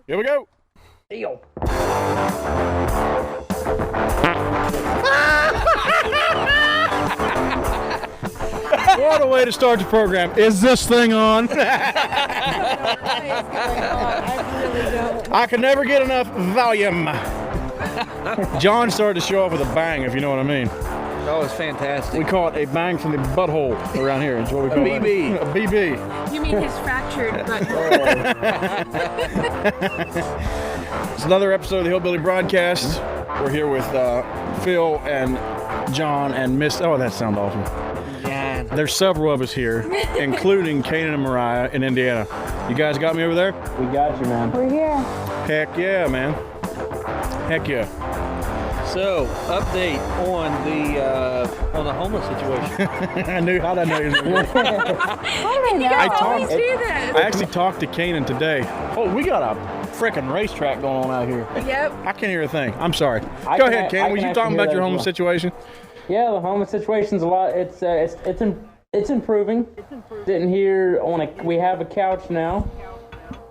Here we go. Deal. What a way to start the program. Is this thing on? I can never get enough volume. John started to show off with a bang, if you know what I mean. That was fantastic. We call it a bang from the butthole around here. It's what we call A BB. it. A BB. You mean his fractured butthole? It's another episode of the Hillbilly broadcast. We're here with Phil and John and Miss. Oh, that sounds awesome. Yeah. There's several of us here, including Kanan and Mariah in Indiana. You guys got me over there? We got you, man. We're here. Heck yeah, man. Heck yeah. So, update on the homeless situation. I knew. How'd I know you? How did I know? You guys I always talked- do this. I actually talked to Kanan today. Oh, we got a frickin' racetrack going on out here. Yep. I can't hear a thing. I'm sorry. I Go can- ahead, I Kanan. can Was you actually talking hear about that your as homeless well. situation? Yeah, the homeless situation's a lot. It's improving. Sitting here we have a couch now,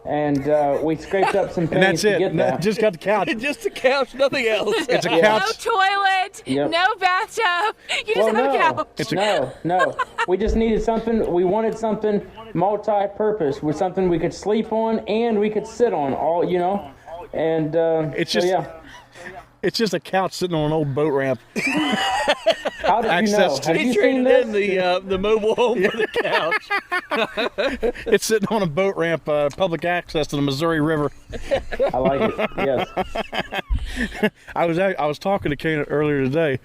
and we scraped up some And pennies that's to it. get that. Just got the couch. Just a couch, nothing else. It's a Yeah. No couch. toilet, Yep. no bathtub. You just have a couch. It's a- No. We just needed something. We wanted something multi-purpose, with something we could sleep on and we could sit on. All and It's so, just- yeah. It's just a couch sitting on an old boat ramp. How did you access know? to- Have He you seen this? the mobile home for the couch. It's sitting on a boat ramp, public access to the Missouri River. I like it. Yes. I was talking to Kanan earlier today,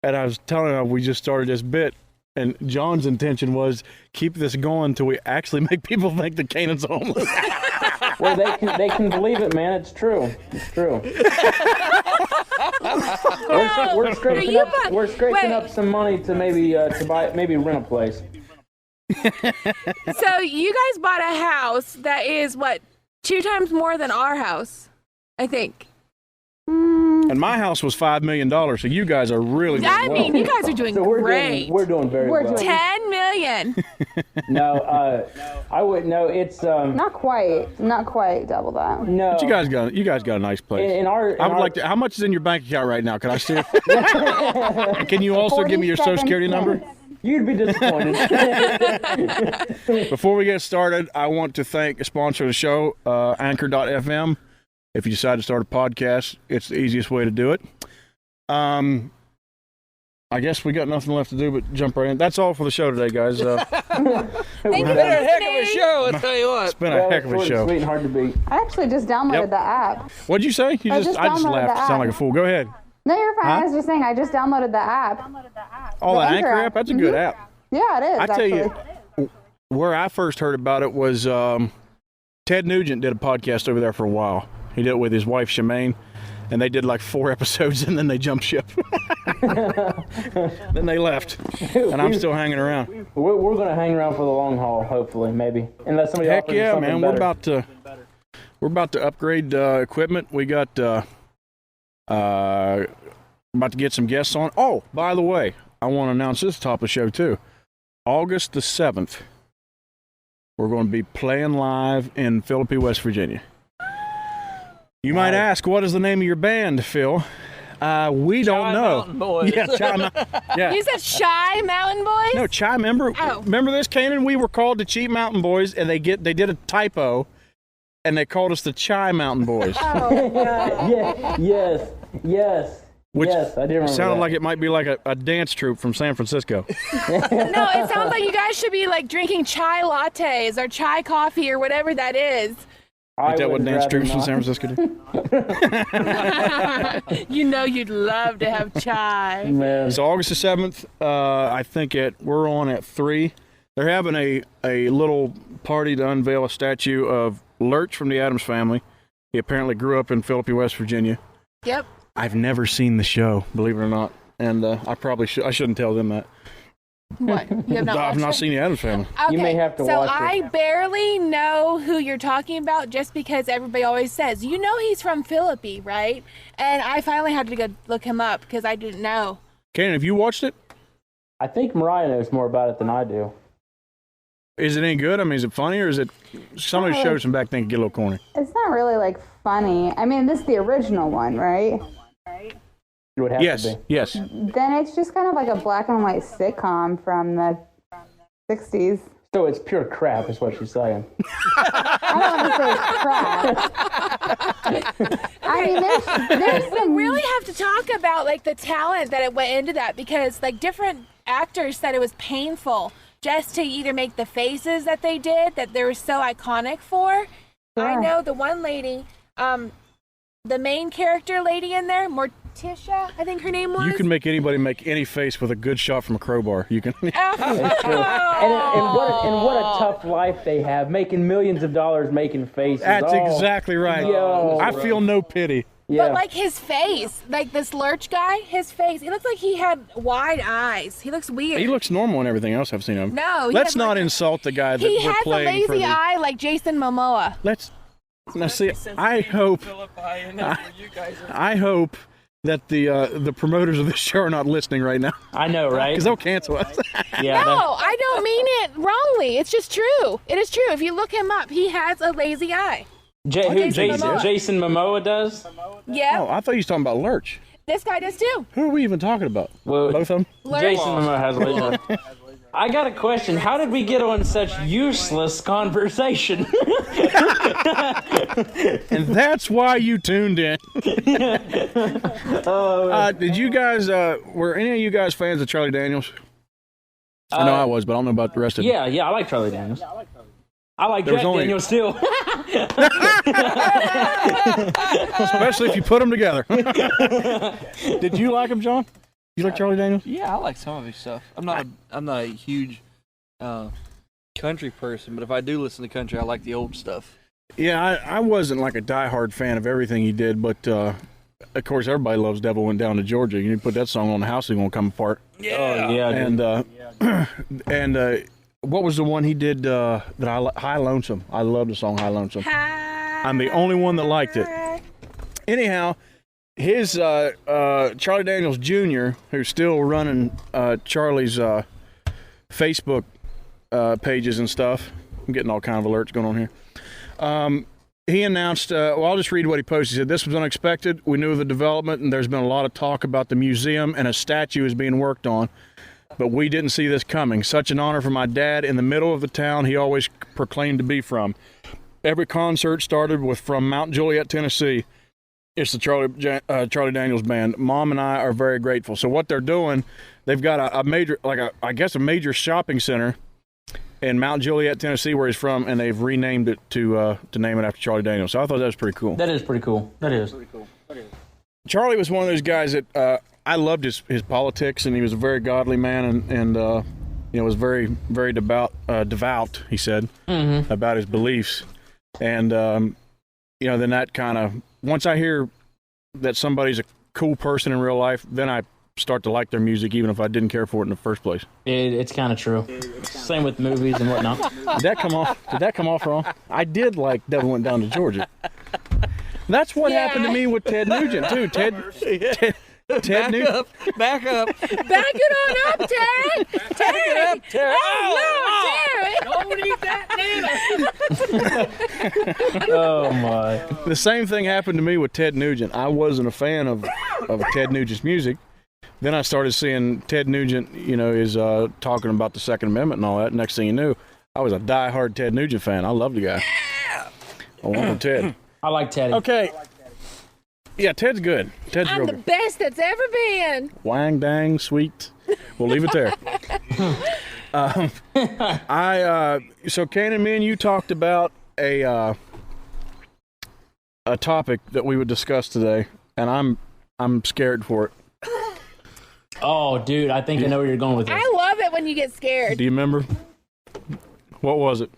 and I was telling him we just started this bit, and John's intention was keep this going until we actually make people think that Kanan's homeless. Well, they can believe it, man. It's true. It's true. We're scraping you up. bought- We're scraping wait. up some money to maybe rent a place. So you guys bought a house that is what, 2 times more than our house, I think. And my house was $5 million, so you guys are really doing I well. mean, you guys are doing So we're great. doing very We're well. doing- 10 million. No, I wouldn't know. It's Not quite double that. no. But you guys got a nice place. in our. I would like to. How much is in your bank account right now? Can I see it? And can you also give me your Social Security number? You'd be disappointed. Before we get started, I want to thank a sponsor of the show, Anchor.fm. If you decide to start a podcast, it's the easiest way to do it. I guess we got nothing left to do but jump right in. That's all for the show today, guys. Thank you for Been a heck of a listening. show, I'll tell you what. It's been a heck of a Short and show. Sweet and hard to beat. I actually just downloaded Yep. the app. What'd you say? I just I just downloaded laughed. the Sound app. like a fool. Go ahead. No, you're fine. Huh? I was just saying I just downloaded the app. Oh, The the Anchor Anchor app. app? That's a good app. Yeah, it is. I tell actually. you, where I first heard about it was Ted Nugent did a podcast over there for a while. He did it with his wife, Shemaine, and they did like 4 episodes, and then they jumped ship. Then they left, and I'm still hanging around. We're gonna hang around for the long haul, hopefully, maybe, unless somebody Heck offers us yeah, something man! better. We're about to upgrade equipment. We got about to get some guests on. Oh, by the way, I want to announce this top of the show too. August the 7th, we're going to be playing live in Philippi, West Virginia. You might ask, what is the name of your band, Phil? We don't know. Mountain Boys. Yeah, yeah. You said Shy Mountain Boys? No, remember Oh. this, Kanan? We were called the Cheap Mountain Boys, and they did a typo, and they called us the Chai Mountain Boys. Yeah, yes, Which yes. I did remember sounded that. like it might be like a dance troupe from San Francisco. No, it sounds like you guys should be like drinking chai lattes or chai coffee or whatever that is. I Is that what would dance rather troops from not. San Francisco do? You know you'd love to have chai. Man. So August the 7th, I think we're on at 3. They're having a little party to unveil a statue of Lurch from the Addams Family. He apparently grew up in Philippi, West Virginia. Yep. I've never seen the show, believe it or not, and I probably shouldn't tell them that. What? You have not I've watched not it? seen the Addams Family. Okay, You may have to so watch it. I barely know who you're talking about just because everybody always says, you know he's from Philippi, right? And I finally had to go look him up because I didn't know. Kanan, have you watched it? I think Mariah knows more about it than I do. Is it any good? I mean, is it funny, or is it some of the shows from back then can get a little corny? It's not really like funny. I mean, this is the original one, right? It would have Yes, to be. yes. Then it's just kind of like a black and white sitcom from the 60s. So it's pure crap, is what she's saying. I don't want to say it's crap. I mean, there's some We really have to talk about like the talent that it went into that, because like different actors said it was painful just to either make the faces that they did that they were so iconic for. I know the one lady, the main character lady in there, Morticia, I think her name was. You can make anybody make any face with a good shot from a crowbar. You can. It's true. And what a tough life they have, making millions of dollars making faces. That's exactly right. Yo. I feel no pity. Yeah. But like his face, like this Lurch guy, his face, he looks like he had wide eyes. He looks weird. He looks normal in everything else I've seen him. No, he Let's has, not like, insult the guy that he we're has a playing for lazy the. eye like Jason Momoa. Let's now see. I hope that the promoters of this show are not listening right now, I know, right? because they'll cancel us. Yeah. No, I don't mean it wrongly. It's just true. It is true. If you look him up, he has a lazy eye. Jason Momoa does? Yeah, Oh, I thought you was talking about Lurch. this guy does too. Who are we even talking about? Well, Both of them? Lurch. Jason Momoa has a laser. I got a question. How did we get on such useless conversation? And that's why you tuned in. Did you guys, were any of you guys fans of Charlie Daniels? I know I was, but I don't know about the rest of you. Yeah, I like Charlie Daniels. I like There was Jack only- Daniels too. Especially if you put them together. Did you like him, John? You like Charlie Daniels? Yeah, I like some of his stuff. I'm not a huge country person, but if I do listen to country, I like the old stuff. Yeah, I wasn't like a diehard fan of everything he did, but of course everybody loves "Devil Went Down to Georgia." You put that song on, the house is gonna come apart. Oh, yeah. And what was the one he did that High Lonesome? I love the song High Lonesome. I'm the only one that liked it. Anyhow, his Charlie Daniels Jr., who's still running Charlie's Facebook pages and stuff. I'm getting all kind of alerts going on here. He announced, well, I'll just read what he posted. He said, "This was unexpected. We knew of the development, and there's been a lot of talk about the museum, and a statue is being worked on. But we didn't see this coming. Such an honor for my dad in the middle of the town he always proclaimed to be from. Every concert started with from Mount Juliet, Tennessee. It's the Charlie Daniels Band. Mom and I are very grateful." So what they're doing, they've got a major, I guess a major shopping center in Mount Juliet, Tennessee, where he's from, and they've renamed it to name it after Charlie Daniels. So I thought that was pretty cool. That is pretty cool. That is. Charlie was one of those guys that I loved his politics, and he was a very godly man, and was very, very devout. He said about his beliefs, and then that kind of, once I hear that somebody's a cool person in real life, then I start to like their music, even if I didn't care for it in the first place. It's kind of true. Same with movies and whatnot. Did that come off wrong? I did like Devil Went Down to Georgia. That's what happened to me with Ted Nugent too. Ted Nugent. Back up. Back it on up, Terry. Terry. Terry. Oh, no, Terry. Don't eat that banana. Oh, my. The same thing happened to me with Ted Nugent. I wasn't a fan of Ted Nugent's music. Then I started seeing Ted Nugent, is talking about the Second Amendment and all that. Next thing you knew, I was a diehard Ted Nugent fan. I love the guy. I want Ted. I like Teddy. Okay. Yeah, Ted's good. Ted's I'm real the good. best that's ever been. Wang dang sweet. We'll leave it there. So Kane and me and you talked about a topic that we would discuss today, and I'm scared for it. Oh, dude, I think I know where you're going with this. I love it when you get scared. Do you remember? What was it?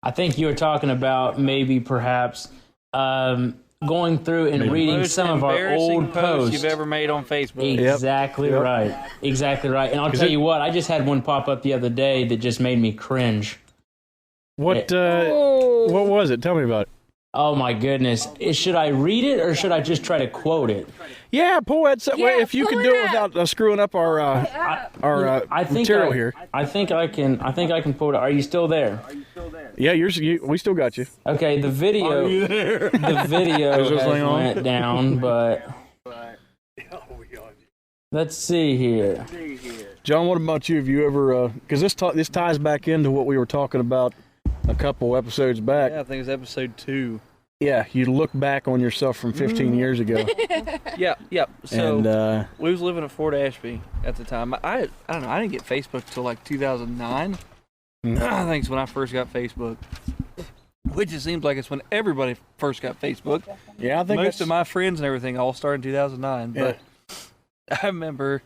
I think you were talking about maybe perhaps going through and reading Most some of our embarrassing old posts. you've ever made on Facebook. Exactly Yep. right. Exactly right. And I'll tell you what, I just had one pop up the other day that just made me cringe. What was it? Tell me about it. Oh my goodness! Should I read it or should I just try to quote it? Yeah, pull that. Yeah, if you pull can it do it up. without screwing up our material here. I think I can quote it. Are you still there? Yeah, we still got you. Okay, the video. Are you there? The video Is this has thing on? went down, but let's see here. John, what about you? Have you ever? Because this ties back into what we were talking about a couple episodes back. Yeah, I think it's episode 2. Yeah, you look back on yourself from 15 years ago. Yeah. So And we was living at Fort Ashby at the time. I don't know. I didn't get Facebook till like 2009. I think it's when I first got Facebook. Which it seems like it's when everybody first got Facebook. yeah, I think Most of my friends and everything all started in 2009. But I remember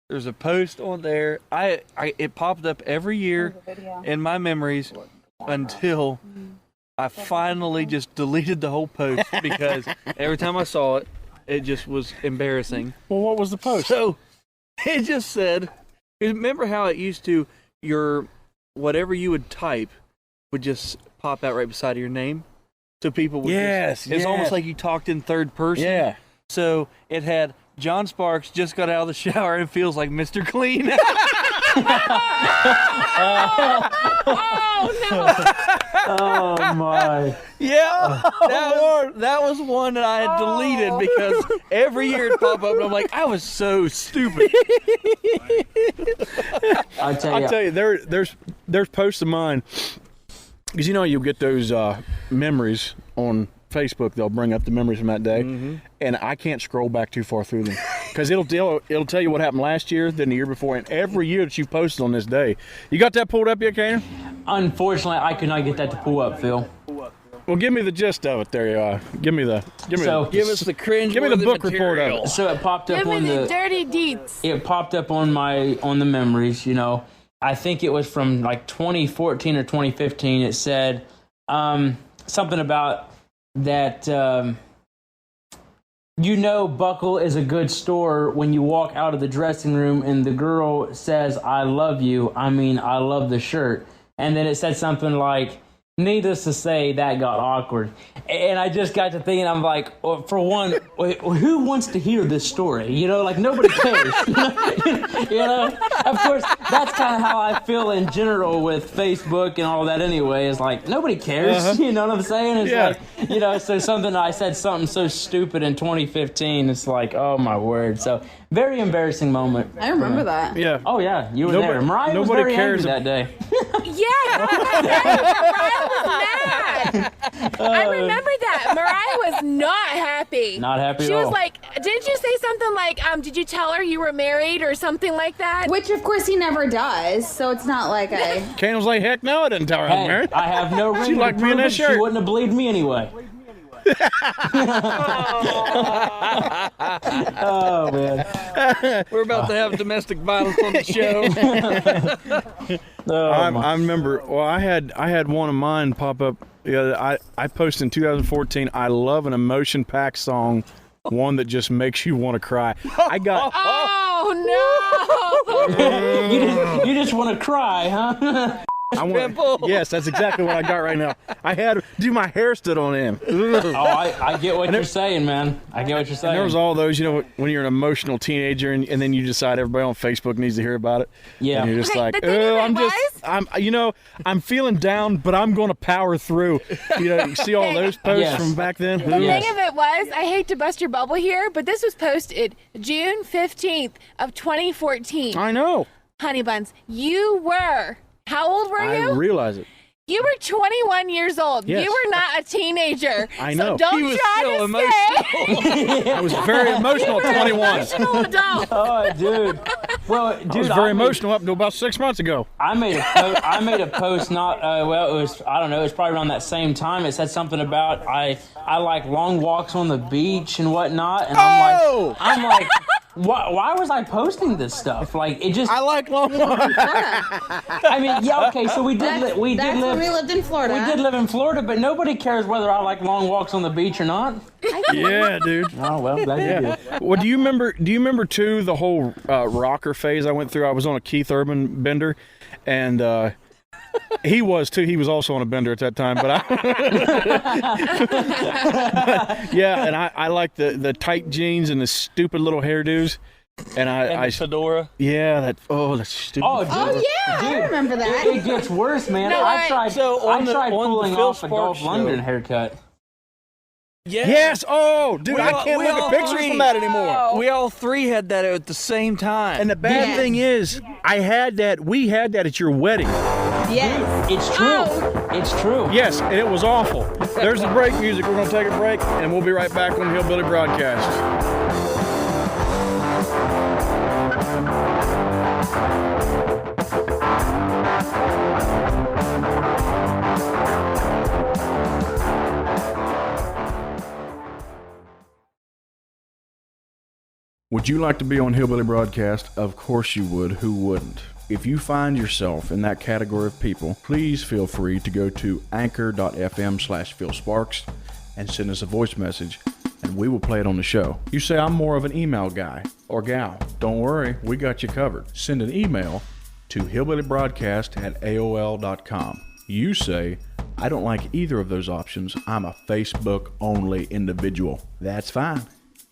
there's a post on there. It popped up every year in my memories until I finally just deleted the whole post because every time I saw it, it just was embarrassing. Well, what was the post? So it just said, remember how it used to, whatever you would type would just pop out right beside your name? So people would it's almost like you talked in third person. Yeah. So it had, John Sparks just got out of the shower and feels like Mr. Clean. Oh no! Oh my! Yeah, that was one that I had deleted because every year it popped up and I'm like, I was so stupid. I tell you, there's posts of mine because you'll get those memories on Facebook. They'll bring up the memories from that day, and I can't scroll back too far through them because it'll tell you what happened last year, then the year before, and every year that you've posted on this day. You got that pulled up yet, Kaner? unfortunately, I could not get that to pull up, Phil. Well, give me the gist of it. There you are. Give me the cringe. give me the book report of it. So it popped up Give me on the dirty deets. It popped up on the memories. I think it was from like 2014 or 2015. It said something about that. Buckle is a good store when you walk out of the dressing room and the girl says, "I love you." I mean, I love the shirt. And then it said something like, needless to say, that got awkward. And I just got to thinking, I'm like, well, for one, who wants to hear this story? Nobody cares. Of course, that's kind of how I feel in general with Facebook and all that anyway, is like, nobody cares. You know what I'm saying? It's like, so I said something so stupid in 2015. It's like, oh my word. So very embarrassing moment. I remember that. Yeah. Oh yeah, you were there. Mariah was very angry that day. Yeah, Mariah was mad. I remember that. Mariah was not happy. Not happy She at was all. like, did you say something like, did you tell her you were married or something like that? Which, of course, he never does, so it's not like I... Kane was like, heck no, I didn't tell her I was Hey, married. I have no reason liked to me in prove that it. She shirt. wouldn't have believed me anyway. Oh man, We're about to have domestic violence on the show. I remember. Well, I had one of mine pop up. Yeah, I posted in 2014. I love an emotion-packed song, one that just makes you want to cry. I got. Oh no! you just want to cry, huh? Yes, that's exactly what I got right now. My hair stood on end. Oh, I get what you're saying, man. I get what you're saying. And there was all those, when you're an emotional teenager and then you decide everybody on Facebook needs to hear about it. Yeah. And you're just Hey, like, the thing of it I'm feeling down, but I'm going to power through. You see all those posts Yes. from back then? The Yes. thing of it was, I hate to bust your bubble here, but this was posted June 15th of 2014. I know. Honey buns, you were, how old were I you? realize it. You were 21 years old. Yes. You were not a teenager. I know. So don't He was try so to emotional. say I was very emotional at 21. emotional adult. Oh, dude. Well, dude, I was very emotional up until about 6 months ago. I made a post not it was, I don't know, it was probably around that same time. It said something about I like long walks on the beach and whatnot, and I'm like why was I posting this stuff? Like, it just, I like long walks. I mean, yeah, okay, so we did That's when we lived in Florida. we did live in Florida, but nobody cares whether I like long walks on the beach or not. Yeah, dude. Oh well, glad you did. Well, do you remember too the whole rocker phase I went through? I was on a Keith Urban bender, and He was too. He was also on a bender at that time, but yeah. And I like the tight jeans and the stupid little hairdos, and the fedora. Yeah, that's stupid. Oh, dude, I remember that. It gets worse, man. No, I tried pulling Phil off a Golf Sparks London show. haircut. Yeah. Yes. Oh, dude, I can't we look all at pictures three- from that anymore. We all three had that at the same time. And the bad thing is, we had that at your wedding. Yes. It's true. It's true. Yes, and it was awful. There's the break music. We're going to take a break, and we'll be right back on Hillbilly Broadcast. Would you like to be on Hillbilly Broadcast? Of course you would. Who wouldn't? If you find yourself in that category of people, please feel free to go to anchor.fm/PhilSparks and send us a voice message, and we will play it on the show. You say, I'm more of an email guy or gal. Don't worry, we got you covered. Send an email to hillbillybroadcast@aol.com. You say, I don't like either of those options. I'm a Facebook-only individual. That's fine.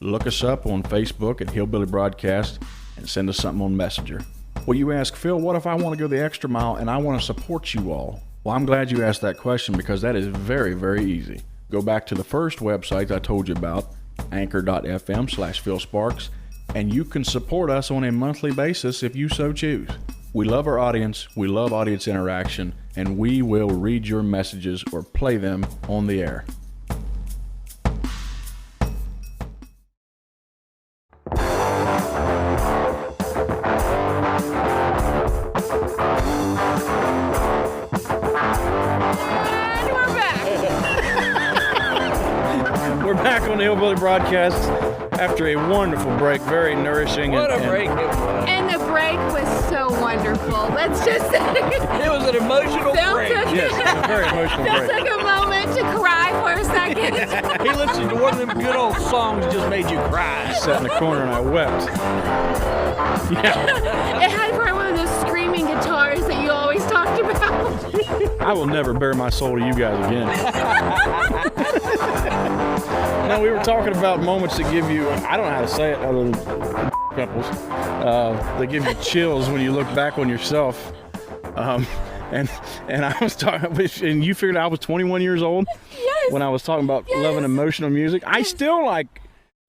Look us up on Facebook at Hillbilly Broadcast and send us something on Messenger. Well, you ask, Phil, what if I want to go the extra mile and I want to support you all? Well, I'm glad you asked that question because that is very, very easy. Go back to the first website I told you about, anchor.fm/PhilSparks, and you can support us on a monthly basis if you so choose. We love our audience, we love audience interaction, and we will read your messages or play them on the air. We're back on the Hillbilly Broadcast after a wonderful break, very nourishing. What a break it was. And the break was so wonderful. Let's just say. It was an emotional Phil break. took- Yes, it was a very emotional Phil break. took a moment to cry for a second. He listened to one of them good old songs that just made you cry. Sat in the corner and I wept. Yeah, It had probably one of those screaming guitars that you always talked about. I will never bare my soul to you guys again. No, we were talking about moments that give you, I don't know how to say it other than couples, that give you chills when you look back on yourself. And I was talking, and you figured I was 21 years old Yes. when I was talking about loving emotional music. I still like,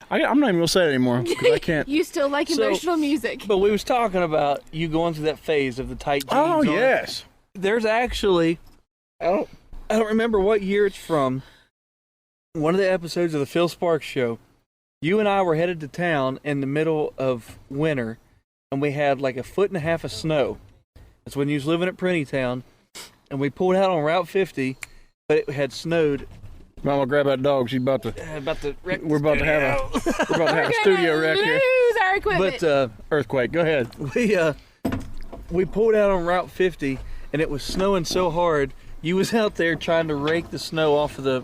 I'm not even going to say it anymore because I can't. You still like So- emotional music. But we was talking about you going through that phase of the tight jeans. Oh, on. yes. There's actually, I don't remember what year it's from. One of the episodes of the Phil Sparks show, you and I were headed to town in the middle of winter, and we had like 1.5 feet of snow. That's when you was living at Printytown, and we pulled out on Route 50, but it had snowed. Mama, grab that dog. She's about to. Wreck We're about to have a. We're about to have a studio wreck here. Lose our equipment. But Earthquake. Go ahead. we pulled out on Route 50, and it was snowing so hard. You was out there trying to rake the snow off the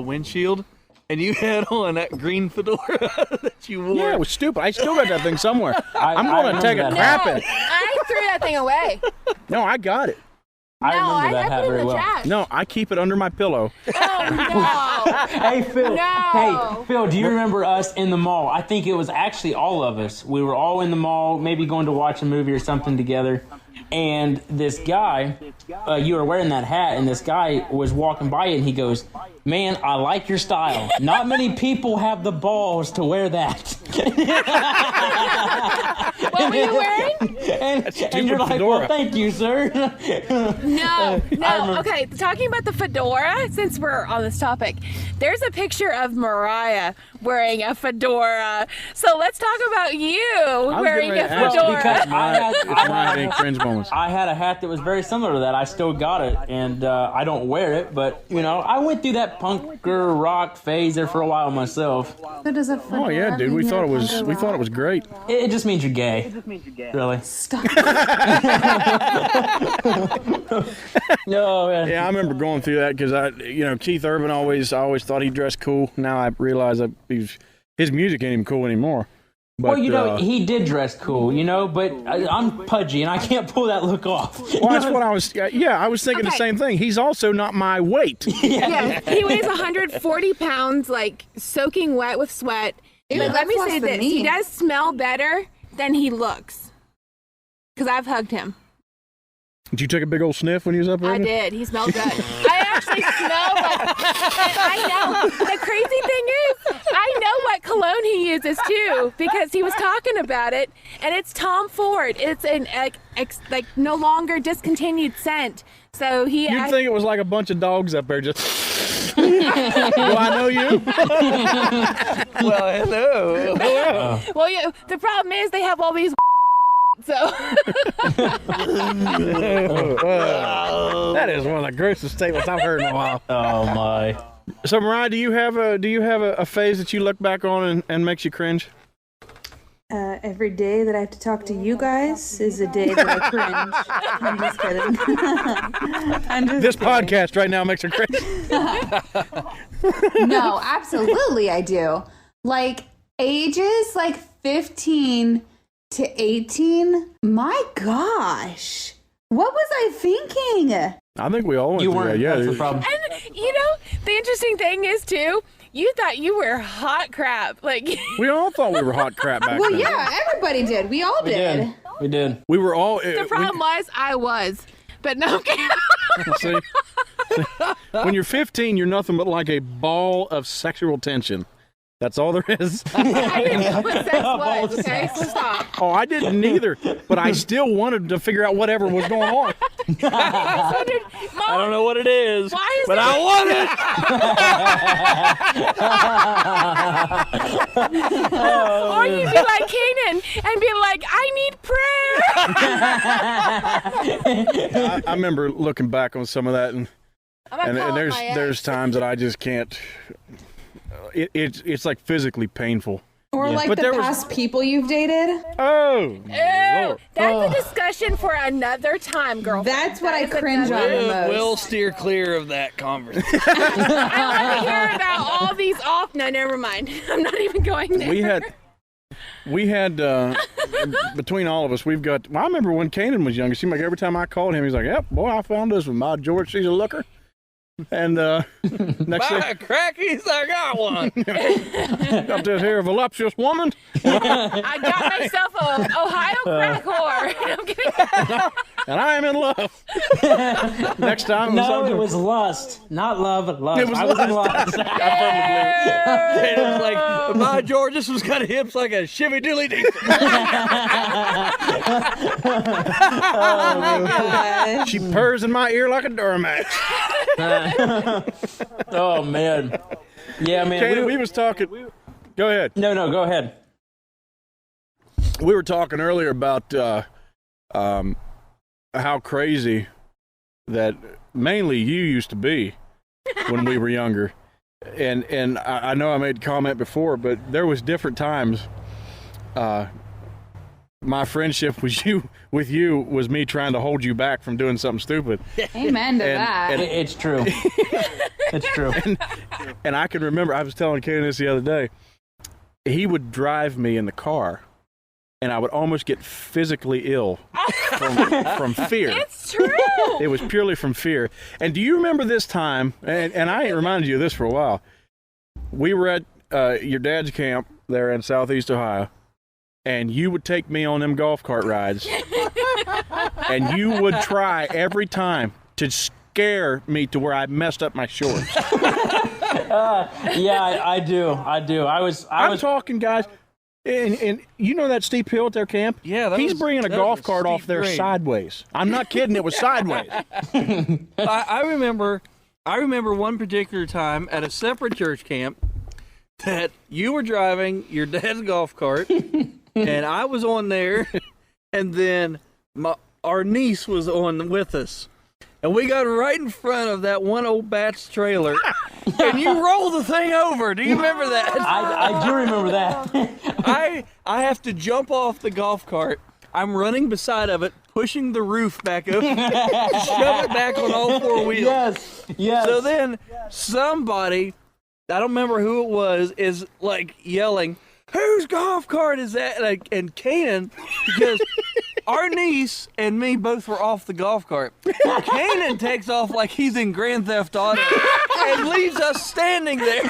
windshield, and you had on that green fedora that you wore. Yeah, it was stupid. I still got that thing somewhere. I'm I going to remember take a that. crap in it. I threw that thing away. No, I got it. I remember that I hat put it very in the well. trash. No, I keep it under my pillow. Oh, no. Hey Phil. No. Hey Phil, do you remember us in the mall? I think it was actually all of us. We were all in the mall, maybe going to watch a movie or something together. And this guy, you were wearing that hat, and this guy was walking by it, and he goes, "Man, I like your style. Not many people have the balls to wear that." What were you wearing? And you're like, fedora. "Well, thank you, sir." No. remember- Okay, talking about the fedora, since we're on this topic, there's a picture of Mariah wearing a fedora. So let's talk about you wearing a getting ready to ask fedora. because It's my big cringe moments. I had a hat that was very similar to that. I still got it, and I don't wear it, but you know, I went through that punker rock phase there for a while myself. So does a Oh yeah, dude. We thought it was great. It just means you're gay. Really? Stop. No, man. Yeah, I remember going through that because Keith Urban I always thought he dressed cool. Now I realize that his music ain't even cool anymore. But, Well, he did dress cool, but I'm pudgy and I can't pull that look off. well, that's what I was. Yeah, I was thinking the same thing. He's also not my weight. Yeah, he weighs 140 pounds, like soaking wet with sweat. Ew, But let me that's say less than this: me. he does smell better than he looks. Because I've hugged him. Did you take a big old sniff when he was up there? I did. He smelled good. I actually smelled like. I know. The crazy thing is, I know what cologne he uses too because he was talking about it, and it's Tom Ford. It's an like no longer discontinued scent. So he. You'd think it was like a bunch of dogs up there just. Do I know you? Well, hello. Well, yeah. The problem is they have all these. So. That is one of the grossest statements I've heard in a while. Oh my! So, Mariah, do you have a phase that you look back on and makes you cringe? Every day that I have to talk to you guys is a day that I cringe. I'm just kidding. I'm just This kidding. podcast right now makes her cringe. No, absolutely I do. Like ages like 15 to 18. My gosh. What was I thinking? I think we all went You through weren't. that. Yeah, That's the problem. And the interesting thing is too, you thought you were hot crap. Like we all thought we were hot crap back Well, then. yeah, everybody did. We all did. We did. We were all. the problem was I was, but no. See, when you're 15, you're nothing but like a ball of sexual tension. That's all there is. I didn't know what sex was. Okay, so stop. Oh, I didn't either, but I still wanted to figure out whatever was going on. I don't know what it is, Why is but there- I want it. Or you'd be like Kanan and be like, I need prayer. I remember looking back on some of that, and I'm gonna call up my ex. there's times that I just can't. It's like physically painful. Or like But the there was- past people you've dated. Oh, Ew, Lord. that's a discussion for another time, girlfriend. That's what I That is cringe on another- the most. We'll steer clear of that conversation. I want to hear about all these off. No, never mind. I'm not even going there. we had between all of us, we've got. Well, I remember when Kanan was younger. It seemed like every time I called him, he's like, "Yep, boy, I found this with my George. She's a looker." And next My thing, crackies, I got one. got this here voluptuous woman. I got myself a Ohio crack whore. I'm kidding. And I am in love. Next time, No, it was lust, not love. Lust. It was I was in lust. And it was like, my George, this was kind of hips like a shivvy dilly dee. She purrs in my ear like a Duramax. Oh man. Yeah, man. Kanan, we was talking. Go ahead. No, go ahead. We were talking earlier about how crazy that mainly you used to be when we were younger, and I know I made a comment before, but there was different times. My friendship with you was me trying to hold you back from doing something stupid. Amen to that. and- It's true. It's true. And I can remember, I was telling Kanan this the other day, he would drive me in the car, and I would almost get physically ill from fear. It's true. It was purely from fear. And do you remember this time, and I ain't reminded you of this for a while, we were at your dad's camp there in Southeast Ohio, and you would take me on them golf cart rides, and you would try every time to scare me to where I messed up my shorts. Yeah, I do. I'm talking, guys, and you know that steep hill at their camp? Yeah, he's bringing a that golf was a cart off steep there grade. sideways. I'm not kidding. It was sideways. I remember one particular time at a separate church camp that you were driving your dad's golf cart, and I was on there, and then our niece was on with us. And we got right in front of that one old bat's trailer, and you rolled the thing over. Do you remember that? I do remember that. I have to jump off the golf cart. I'm running beside of it, pushing the roof back up, shove it back on all four wheels. Yes. So then somebody, I don't remember who it was, is like yelling, whose golf cart is that? And Kanan, because our niece and me both were off the golf cart. Kanan takes off like he's in Grand Theft Auto and leaves us standing there.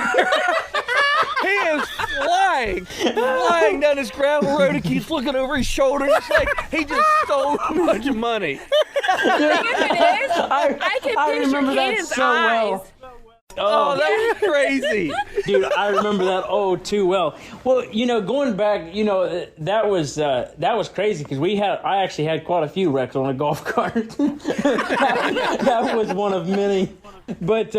He is flying down this gravel road and keeps looking over his shoulder. It's like he just stole a bunch of money. I can I picture remember that Caden's so eyes. well. Oh, that was crazy. Dude, I remember that too well. Well, going back, that was crazy because I actually had quite a few wrecks on a golf cart. that was one of many. But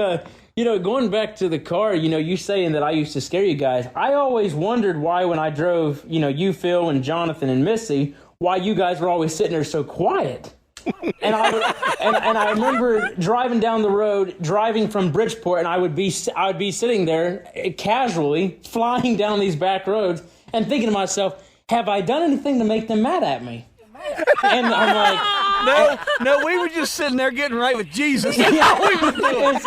going back to the car, you saying that I used to scare you guys. I always wondered why when I drove, you, Phil, and Jonathan and Missy, why you guys were always sitting there so quiet. And I remember driving down the road, driving from Bridgeport, and I would be sitting there casually flying down these back roads and thinking to myself, have I done anything to make them mad at me? And I'm like, no, we were just sitting there getting right with Jesus. That's all we were doing.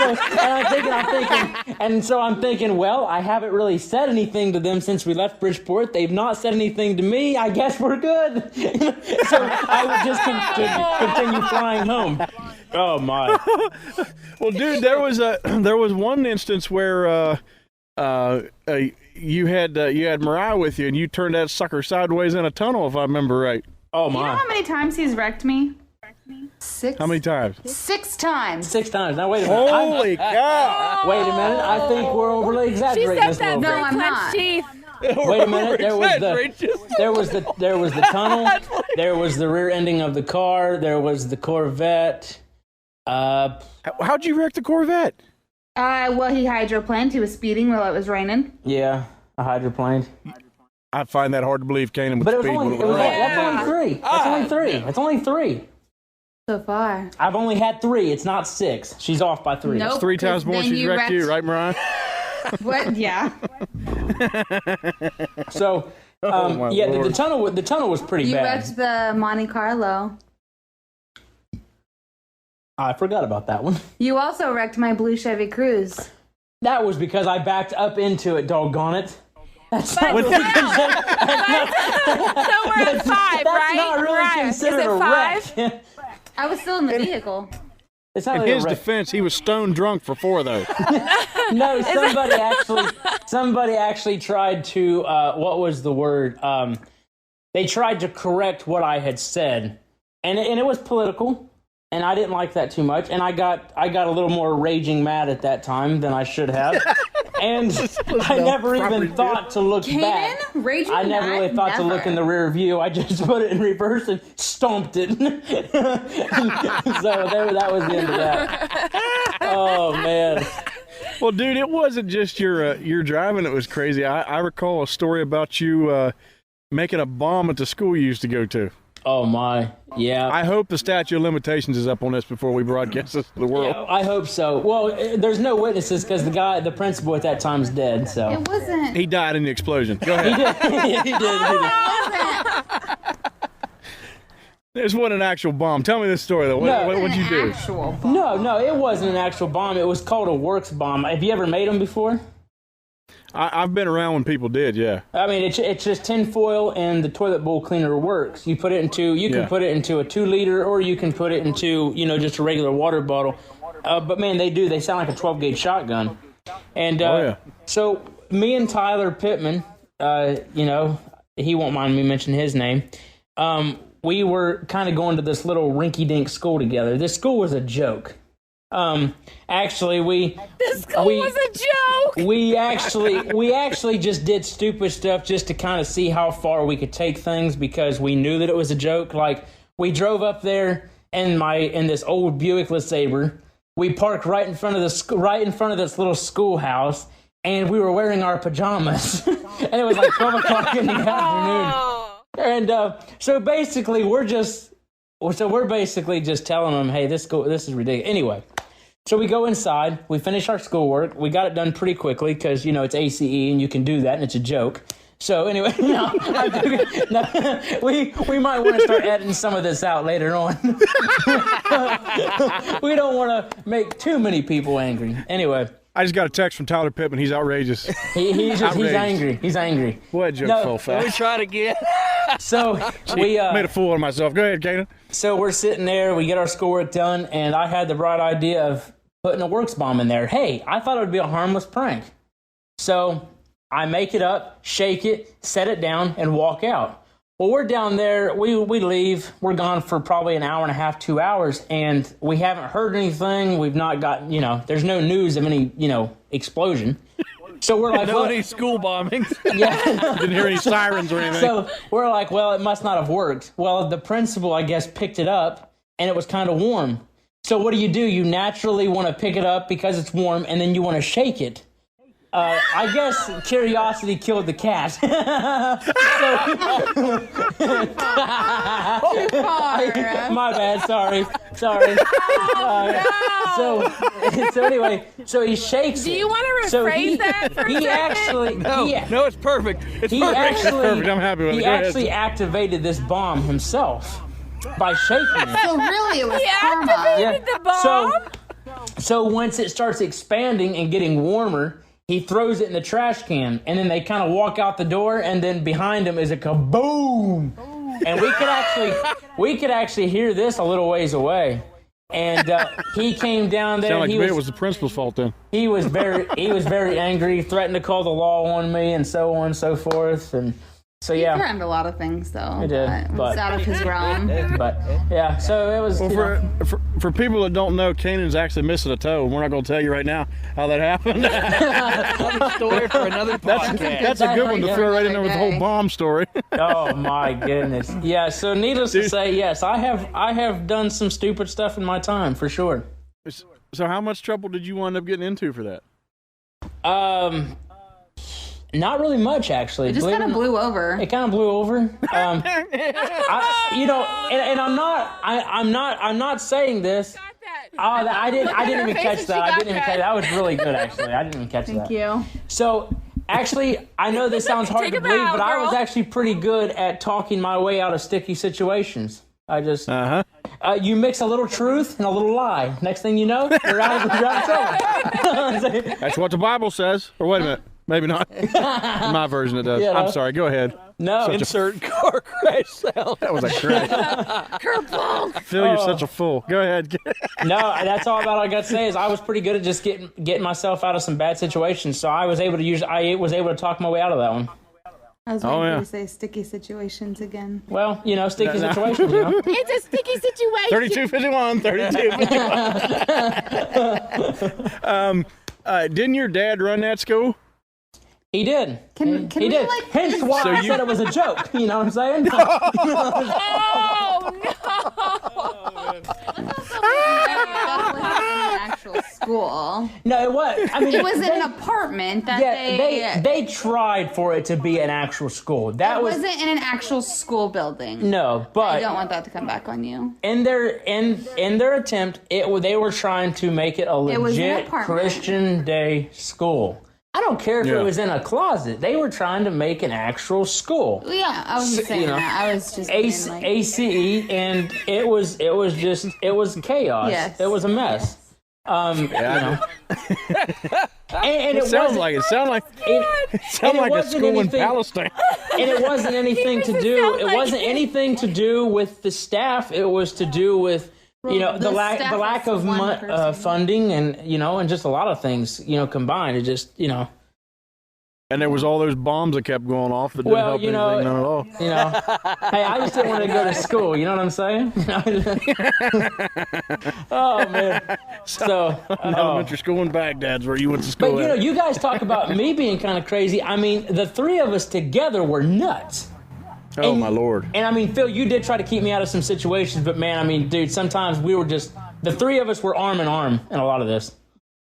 And so I'm thinking, well, I haven't really said anything to them since we left Bridgeport. They've not said anything to me. I guess we're good. So I would just continue flying home. Oh my! Well, dude, there was one instance where you had Mariah with you, and you turned that sucker sideways in a tunnel, if I remember right. Oh You know my! how many times he's wrecked me? 6. How many times? 6 times. 6 times. Now wait a minute. Holy cow! Wait a minute. I think we're overly She exaggerating said this a that little through bit. I'm clenched not. teeth. Wait a minute. There was the tunnel. There was the rear ending of the car. There was the Corvette. How'd you wreck the Corvette? Well, he hydroplaned. He was speeding while it was raining. Yeah, a hydroplaned. I find that hard to believe Kanan would But it was speed only, when it was rained. that's only 3. That's only 3. That's only 3. So far. I've only had 3. It's not 6. She's off by 3. Nope. 3 times more Then she's you wrecked you, wrecked- right, Mariah? What? Yeah. So, my yeah, Lord. the tunnel was pretty You bad. wrecked the Monte Carlo. I forgot about that one. You also wrecked my blue Chevy Cruze. That was because I backed up into it. Doggone it. That's not But- really considered. So we're at 5, That's right? not really Right. considered Is it a 5? wreck. I was still in the vehicle. It's not In really his a wreck. defense, he was stone drunk for 4 of those. No, somebody actually tried to what was the word? They tried to correct what I had said, and it was political, and I didn't like that too much, and I got a little more raging mad at that time than I should have, and I never even thought to look back. Kanan? Raging I never really mad? thought to look Never. in the rear view. I just put it in reverse and stomped it. So that was the end of that. Oh man. Well, dude, it wasn't just your driving that was crazy. I recall a story about you making a bomb at the school you used to go to. Oh my. Yeah. I hope the statute of limitations is up on this before we broadcast this to the world. Yeah, I hope so. Well, there's no witnesses because the principal at that time is dead. So It wasn't. He died in the explosion. Go ahead. he did. This wasn't an actual bomb. Tell me this story, though. What'd you do? Actual bomb. No, it wasn't an actual bomb. It was called a works bomb. Have you ever made them before? I've been around when people did, yeah. I mean, it's just tin foil and the toilet bowl cleaner works. You put it into can put it into a 2-liter, or you can put it into just a regular water bottle. But man, they sound like a 12-gauge shotgun. And so me and Tyler Pittman, he won't mind me mentioning his name. We were kind of going to this little rinky-dink school together. This school was a joke. Actually, This school was a joke. we actually just did stupid stuff just to kind of see how far we could take things because we knew that it was a joke. Like we drove up there in this old Buick LeSabre. We parked right in front of this little schoolhouse, and we were wearing our pajamas. And it was like 12 o'clock in the afternoon. Oh. And so basically, we're basically just telling them, hey, this is ridiculous. Anyway, so we go inside, we finish our schoolwork, we got it done pretty quickly because it's ACE and you can do that and it's a joke. So anyway, we might want to start editing some of this out later on. We don't want to make too many people angry. Anyway. I just got a text from Tyler Pittman. He's outrageous. He's angry. He's angry. What joke No, so Let fast? me try it again. So we Made a fool of myself. Go ahead, Kanan. So we're sitting there, we get our schoolwork done, and I had the bright idea of putting a works bomb in there. Hey, I thought it would be a harmless prank. So I make it up, shake it, set it down, and walk out. Well, we're down there, we leave, we're gone for probably an hour and a half, 2 hours, and we haven't heard anything. We've not got, there's no news of any, explosion. So we're like, No, any school bombings. yeah. Didn't hear any sirens or anything. So we're like, well, it must not have worked. Well, the principal, I guess, picked it up, and it was kind of warm. So what do? You naturally want to pick it up because it's warm, and then you want to shake it. I guess curiosity killed the cat. My bad. Sorry. So anyway, so he shakes. Do you want to rephrase that for a second? Actually, No, it's perfect. It's he perfect. actually, Perfect. I'm happy with it. he Go ahead. actually activated this bomb himself by shaking it. So really, it was He karma. activated the bomb? So once it starts expanding and getting warmer, he throws it in the trash can, and then they kind of walk out the door, and then behind him is a kaboom. And we could actually hear this a little ways away. And he came down there. Sound like and to me it was the principal's fault then. he was very angry, threatened to call the law on me, and so on and so forth. And so He yeah, threatened a lot of things, though. He did, It but- was out of his realm. but yeah, so it was. Well, for people that don't know, Kanan's actually missing a toe. We're not going to tell you right now how that happened. Another story for another podcast. That's a good one to throw right in there with the whole bomb story. Oh my goodness. Yeah, so needless to say, yes, I have done some stupid stuff in my time for sure. So how much trouble did you wind up getting into for that? Not really much actually. It just kind of blew over. It kind of blew over. And I'm not saying this. Got that. I didn't Look at even her face catch when that. she I got didn't even that. catch that. That was really good actually. I didn't even catch that. Thank you. So actually, I know this sounds hard Take to a believe, bow, but I was girl. actually pretty good at talking my way out of sticky situations. I just you mix a little truth and a little lie. Next thing you know, you're out of trouble. That's what the Bible says. Or wait a minute. Maybe not. In my version it does. Yeah, I'm no. sorry. Go ahead. No, Insert car crash sound. That was a crash. Phil, you're such a fool. Go ahead. no. That's all about I got to say is I was pretty good at just getting myself out of some bad situations. So I was able to talk my way out of that one. I was waiting yeah. for you to say sticky situations again. Well, sticky situations. It's a sticky situation. 3251. Didn't your dad run that school? He did. Can He we did. like? Hence why So I you- said it was a joke. You know what I'm saying? Oh, no. That wasn't in an actual school. No, it was. I mean, It was in an apartment that they tried for it to be an actual school. That It was wasn't in an actual school building. no, I but don't want that to come back on you. in their attempt, they were trying to make it a It was an legit apartment. Christian day school. I don't care if Yeah. it was in a closet. They were trying to make an actual school. Yeah, I wasn't saying that. I was just being like, ACE, and it was chaos. Yes. It was a mess. And it It sounds wasn't- like it. Sound like and it a wasn't school in anything- Palestine. And it wasn't anything to do. sound It like wasn't it. anything to do with the staff. It was to do with the the lack staff of is one person. funding and just a lot of things combined. It just And there was all those bombs that kept going off that didn't Well, help you know- anything none at all. Hey, I just didn't want to go to school. You know what I'm saying? Oh man. So. Elementary school in Baghdad's where you went to school. But at. you guys talk about me being kind of crazy. I mean, the three of us together were nuts. Oh and- my lord. And I mean, Phil, you did try to keep me out of some situations, but man, I mean, dude, sometimes we were just the three of us were arm in arm in a lot of this.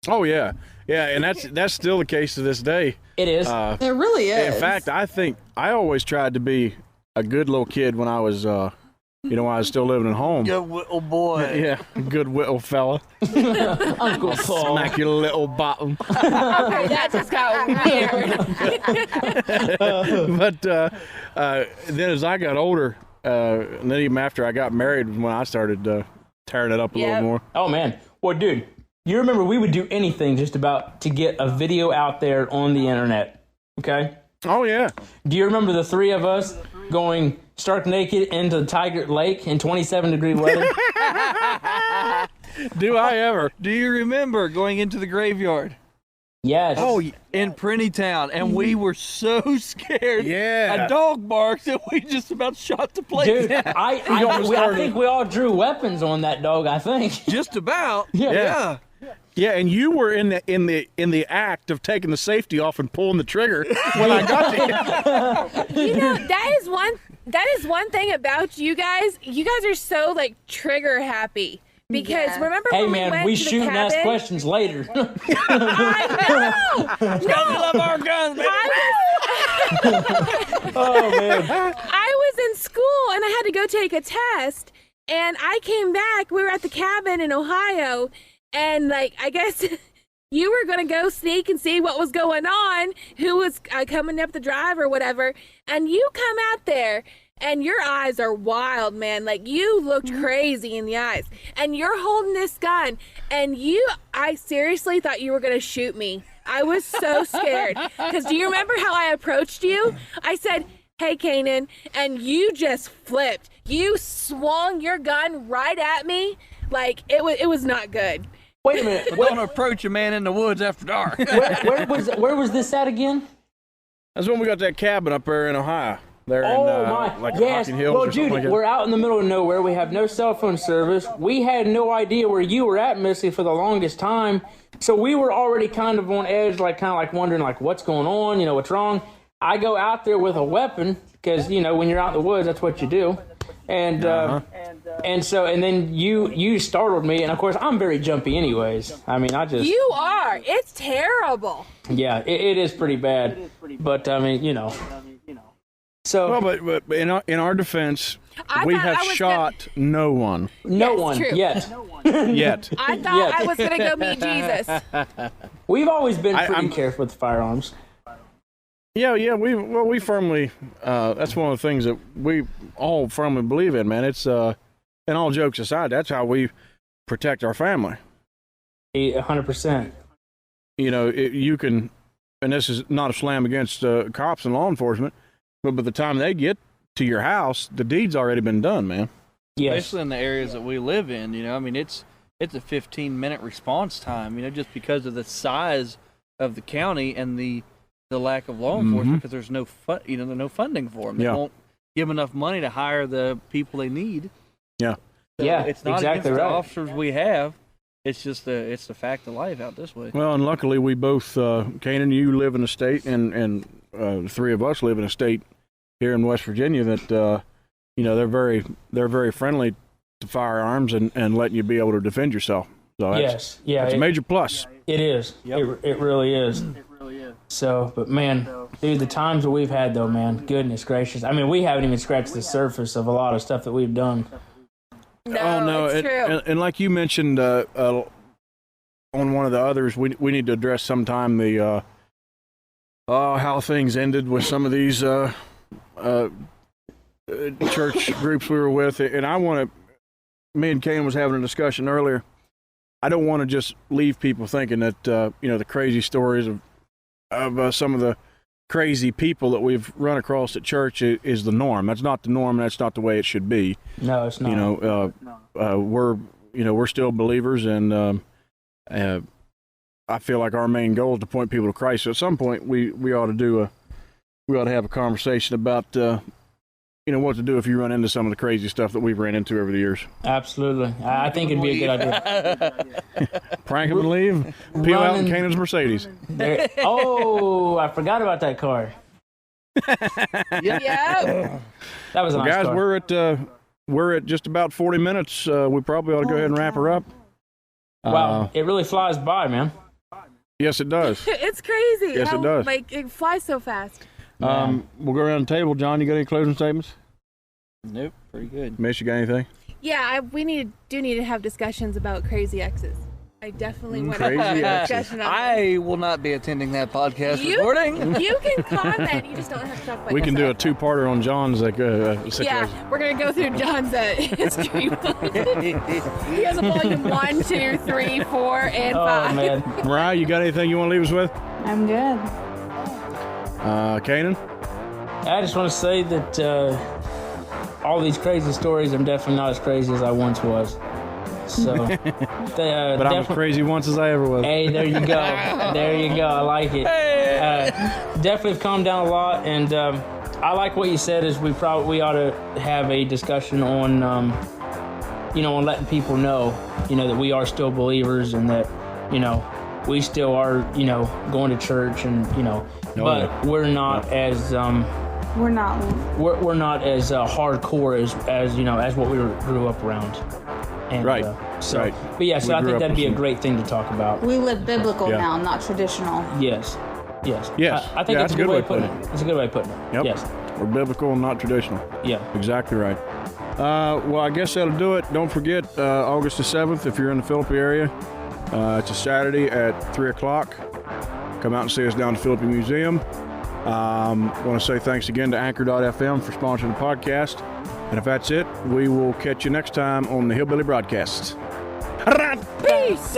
Oh yeah, yeah, and that's still the case to this day. It is. it really is. In fact, I think I always tried to be a good little kid when I was, when I was still living at home. Good little boy. Yeah, good little fella. Uncle Paul. Smack your little bottom. Okay, that just got weird. But then as I got older, and then even after I got married, was when I started tearing it up a little Yep. more. Oh man. Well, dude, You remember we would do anything just about to get a video out there on the internet. Okay? Oh, yeah. Do you remember the three of us going stark naked into Tiger Lake in 27-degree weather? Do I ever? Do you remember going into the graveyard? Yes. Oh, in Printytown, and we were so scared. Yeah. A dog barked, and we just about shot the place. Dude, I think we all drew weapons on that dog, I think. Just about. Yeah. Yeah, and you were in the act of taking the safety off and pulling the trigger when I got to you. You know, that is one thing about you guys. You guys are so like trigger happy. Because remember Hey when man, we went we to the shoot and ask cabin? questions later. I know. We love our guns, baby. Oh man. I was in school and I had to go take a test, and I came back. We were at the cabin in Ohio, and like I guess you were gonna go sneak and see what was going on, who was coming up the drive or whatever, and you come out there. And your eyes are wild, man. Like, you looked crazy in the eyes. And you're holding this gun. And I seriously thought you were going to shoot me. I was so scared. Because do you remember how I approached you? I said, hey, Kanan. And you just flipped. You swung your gun right at me. Like, it was not good. Wait a minute. Don't approach a man in the woods after dark. Where was this at again? That's when we got that cabin up there in Ohio. There Oh in my! like Yes. Hocking Hills Well, or something Judy, like that. we're out in the middle of nowhere. We have no cell phone service. We had no idea where you were at, Missy, for the longest time. So we were already kind of on edge, like wondering, like, what's going on? You know, what's wrong? I go out there with a weapon because you know when you're out in the woods, that's what you do. And and then you startled me, and of course I'm very jumpy, anyways. I mean, You are. It's terrible. yeah, it is pretty bad. But I mean, you know. So Well, but in our defense, we thought have I was shot no one no Yes, one true. yet. yet. I thought I was going to go meet Jesus. We've always been pretty I'm- careful with firearms. Yeah. We firmly. That's one of the things that we all firmly believe in, man. It's and all jokes aside, that's how we protect our family. 100%. You know, you can, and this is not a slam against cops and law enforcement, but by the time they get to your house, the deed's already been done, man. Yes. Especially in the areas that we live in, you know, I mean, it's a 15-minute response time, you know, just because of the size of the county and the lack of law enforcement, because there's no there's no funding for them. They Yeah. won't give enough money to hire the people they need. Yeah. So Yeah, it's not exactly against right. the officers we have. It's just it's the fact of life out this way. Well, and luckily we both, Kanan, you live in a state, and the three of us live in a state here in West Virginia that, you know, they're very friendly to firearms and letting you be able to defend yourself. So Yes. Yeah. that's a major plus. It is. Yep. It really is. So, but man, dude, the times that we've had though, man, goodness gracious. I mean, we haven't even scratched the surface of a lot of stuff that we've done. No, it's true. And like you mentioned on one of the others, we need to address sometime the how things ended with some of these church groups we were with, and me and Kane was having a discussion earlier. I don't want to just leave people thinking that you know, the crazy stories of some of the crazy people that we've run across at church is the norm. That's not the norm. That's not the way it should be. No, it's not. You know, we're still believers, and I feel like our main goal is to point people to Christ. So at some point, we ought to have a conversation about you know, what to do if you run into some of the crazy stuff that we've ran into over the years. Absolutely. I think it'd be a good idea. Prank them and leave. Peel out in Running- Kanan's Mercedes. Oh, I forgot about that car. Yeah. That was a nice Guys, car. we're at just about 40 minutes. We probably ought to go ahead and wrap her up. Wow, it really flies by, man. Yes, it does. It's crazy. Yes, it how, does. Like, it flies so fast. We'll go around the table. John, you got any closing statements? Nope, pretty good. Miss, you got anything? Yeah, we do need to have discussions about crazy exes. I definitely want to Crazy have a exes. discussion on I will not be attending that podcast You- recording. You can comment. You just don't have to talk about We can do a yourself. two-parter on John's situation. Yeah, we're gonna go through John's history. He has a volume 1, 2, 3, 4, and 5. Oh man. Mariah, you got anything you want to leave us with? I'm good. Kanan? I just want to say that all these crazy stories, I'm definitely not as crazy as I once was. So, But I'm as definitely. crazy once as I ever was. Hey, there you go. There you go. I like it. Definitely have calmed down a lot, and I like what you said. Is we ought to have a discussion on, on letting people know, that we are still believers and that, we still are, going to church and but we're not as We're not. we're not as hardcore as what we grew up around. And, Right. So, Right. but yeah, so We I grew think up that'd be a with some- great thing to talk about. We live biblical Yeah. now, not traditional. Yes. Yes. Yes. I think Yeah, that's a good way of putting it. It's a good way of putting it. Yep. Yes. We're biblical and not traditional. Yeah. Exactly right. Well, I guess that'll do it. Don't forget, August the 7th, if you're in the Philippi area, it's a Saturday at 3 o'clock. Come out and see us down at the Philippi Museum. I want to say thanks again to Anchor.fm for sponsoring the podcast. And if that's it, we will catch you next time on the Hillbilly Broadcasts. Peace.